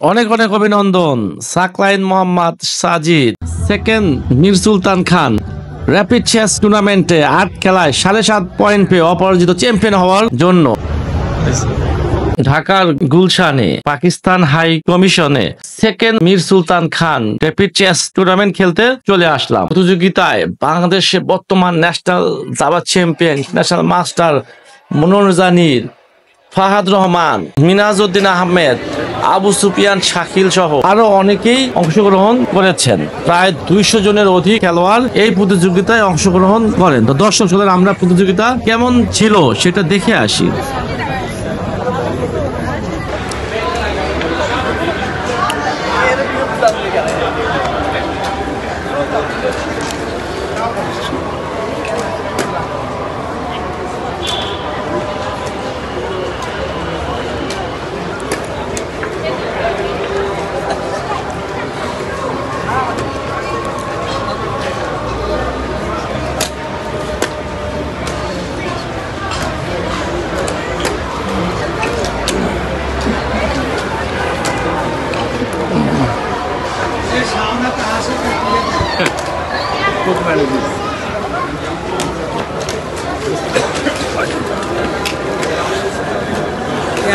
অনেক অনেক অভিনন্দন Saqlain Mohammad Sajid, second Mir Sultan Khan. Rapid chess টুর্নামেন্টে ৮ খেলায় ৭.৫ পয়েন্ট পেয়ে অপরাজিত চ্যাম্পিয়ন হওয়ার জন্য ঢাকার গুলশানে পাকিস্তান হাই কমিশনে second Mir Sultan Khan rapid chess tournament খেলতে চলে আসলাম। প্রতিযোগিতায় বাংলাদেশে বর্তমান ন্যাশনাল দাবা চ্যাম্পিয়ন, ন্যাশনাল মাস্টার মনোরজানির, ফাহাদ রহমান, মিনাজউদ্দিন আহমেদ, আবু সুফিয়ান শাকিল সহ আরো অনেকেই অংশগ্রহণ করেছেন। প্রায় ২০০ জনের অধিক খেলোয়াড় এই প্রতিযোগিতায় অংশগ্রহণ করেন। তো দর্শক শ্রোতারা, আমরা প্রতিযোগিতা কেমন ছিল সেটা দেখে আসি।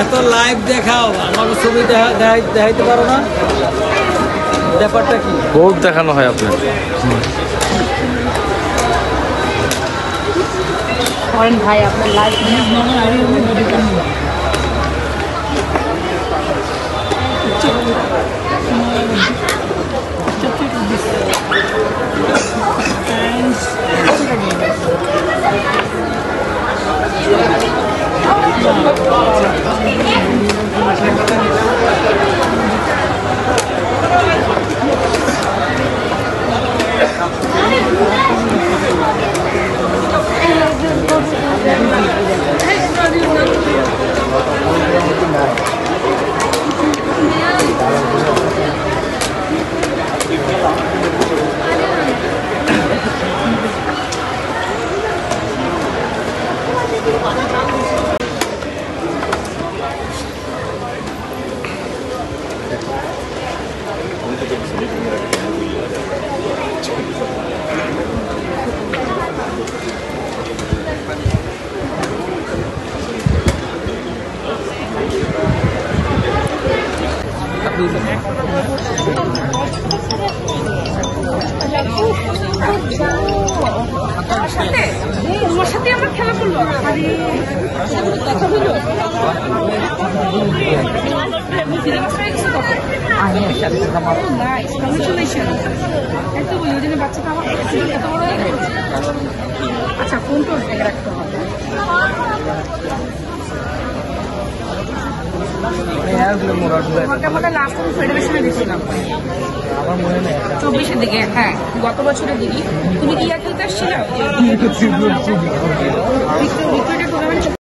এত লাইভ দেখাও, আমার ছবি দেখাইতে পারো না? ব্যাপারটা কি? বহুত দেখানো হয় আপনার। ভাই আপনার লাইভ তোমার সাথে আমার খেলা করলো। আচ্ছা, ফোন তো রাখতে হবে। লাস্ট ফেডারেশনে দিয়েছিলাম ২৪-এর দিকে। হ্যাঁ, গত বছরের দিকে। তুমি কি খেলতে আসছিলে?